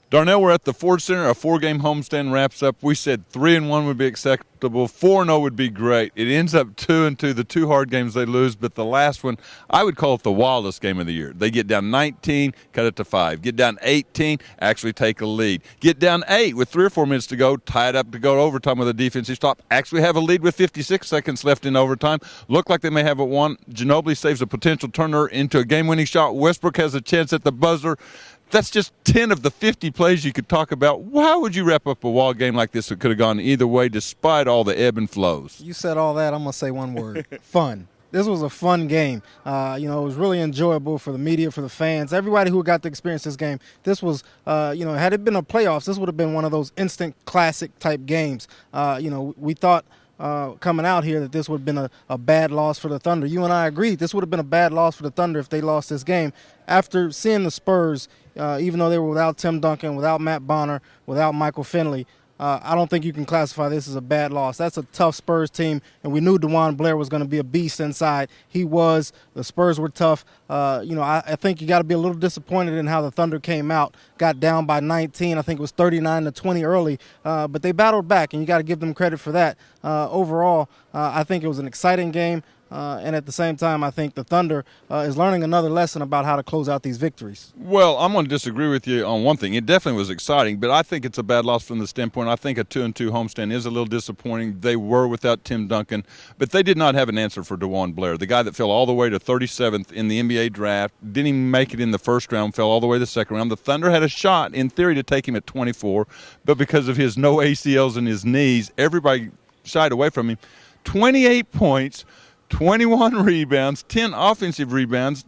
Darnell, we're at the Ford Center. A 4-game homestand wraps up. We said 3-1 would be acceptable. 4-0 would be great. It ends up 2-2. The 2 hard games they lose, but the last one, I would call it the wildest game of the year. They get down 19, cut it to 5. Get down 18, actually take a lead. Get down 8 with 3 or 4 minutes to go, tie it up to go to overtime with a defensive stop. Actually have a lead with 56 seconds left in overtime. Look like they may have it won. Ginobili saves a potential turner into a game-winning shot. Westbrook has a chance at the buzzer. That's just 10 of the 50 plays you could talk about. How would you wrap up a ball game like this that could have gone either way despite all the ebb and flows? You said all that. I'm going to say one word. Fun. This was a fun game. It was really enjoyable for the media, for the fans, everybody who got to experience this game. This was, had it been a playoffs, this would have been one of those instant classic type games. We thought coming out here that this would have been a bad loss for the Thunder. You and I agreed this would have been a bad loss for the Thunder if they lost this game. After seeing the Spurs, even though they were without Tim Duncan, without Matt Bonner, without Michael Finley, I don't think you can classify this as a bad loss. That's a tough Spurs team, and we knew DeJuan Blair was going to be a beast inside. He was. The Spurs were tough. I think you got to be a little disappointed in how the Thunder came out. Got down by 19. I think it was 39-20 early, but they battled back, and you got to give them credit for that. Overall, I think it was an exciting game. And at the same time, I think the Thunder is learning another lesson about how to close out these victories. Well, I'm going to disagree with you on one thing. It definitely was exciting, but I think it's a bad loss from the standpoint. I think a 2-2 homestand is a little disappointing. They were without Tim Duncan, but they did not have an answer for DeJuan Blair, the guy that fell all the way to 37th in the NBA draft, didn't even make it in the first round, fell all the way to the second round. The Thunder had a shot, in theory, to take him at 24, but because of his no ACLs in his knees, everybody shied away from him. 28 points. 21 rebounds, 10 offensive rebounds.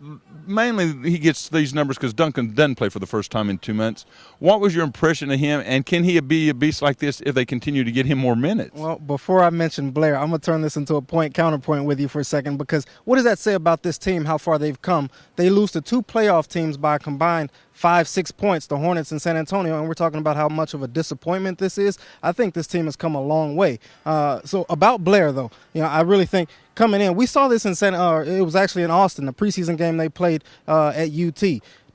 Mainly he gets these numbers because Duncan doesn't play for the first time in 2 months. What was your impression of him, and can he be a beast like this if they continue to get him more minutes? Well, before I mention Blair, I'm going to turn this into a counterpoint with you for a second, because what does that say about this team, how far they've come? They lose to 2 playoff teams by a combined 5-6 points, the Hornets and San Antonio, and we're talking about how much of a disappointment this is. I think this team has come a long way. So about Blair, though, I really think coming in, we saw this in it was actually in Austin, the preseason game they played at UT.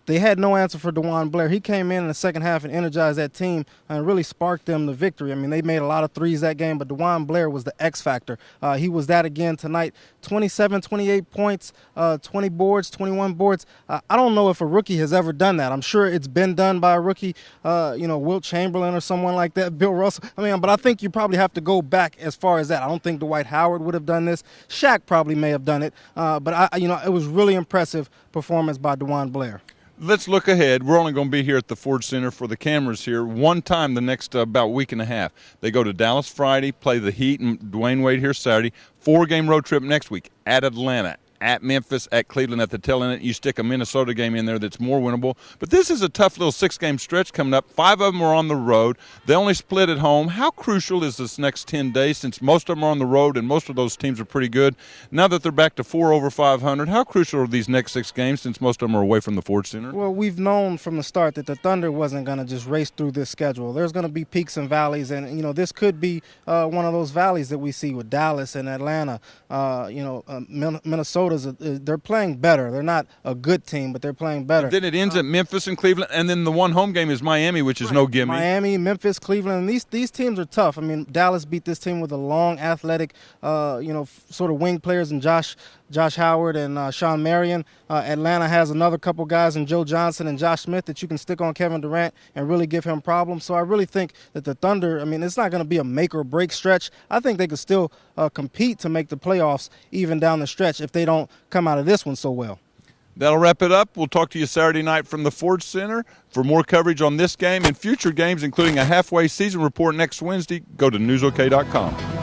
They had no answer for DeJuan Blair. He came in the second half and energized that team and really sparked them to victory. I mean, they made a lot of threes that game, but DeJuan Blair was the X factor. He was that again tonight. 27, 28 points, 20 boards, 21 boards. I don't know if a rookie has ever done that. I'm sure it's been done by a rookie, Wilt Chamberlain or someone like that, Bill Russell. But I think you probably have to go back as far as that. I don't think Dwight Howard would have done this. Shaq probably may have done it. But it was really impressive performance by DeJuan Blair. Let's look ahead. We're only going to be here at the Ford Center for the cameras here one time the next about week and a half. They go to Dallas Friday, play the Heat and Dwayne Wade here Saturday. 4-game road trip next week at Atlanta, at Memphis, at Cleveland at the tail end. You stick a Minnesota game in there that's more winnable. But this is a tough little 6-game stretch coming up. 5 of them are on the road. They only split at home. How crucial is this next 10 days, since most of them are on the road and most of those teams are pretty good? Now that they're back to 4 over 500, how crucial are these next 6 games since most of them are away from the Ford Center? Well, we've known from the start that the Thunder wasn't going to just race through this schedule. There's going to be peaks and valleys, and, this could be one of those valleys that we see with Dallas and Atlanta. Minnesota's, they're playing better. They're not a good team, but they're playing better. And then it ends at Memphis and Cleveland, and then the one home game is Miami, which is no gimme. Miami, Memphis, Cleveland, and these teams are tough. I mean, Dallas beat this team with a long, athletic, sort of wing players and Josh Howard and Sean Marion. Atlanta has another couple guys in Joe Johnson and Josh Smith that you can stick on Kevin Durant and really give him problems. So I really think that the Thunder, it's not going to be a make or break stretch. I think they could still compete to make the playoffs even down the stretch if they don't come out of this one so well. That'll wrap it up. We'll talk to you Saturday night from the Ford Center. For more coverage on this game and future games, including a halfway season report next Wednesday, go to newsok.com.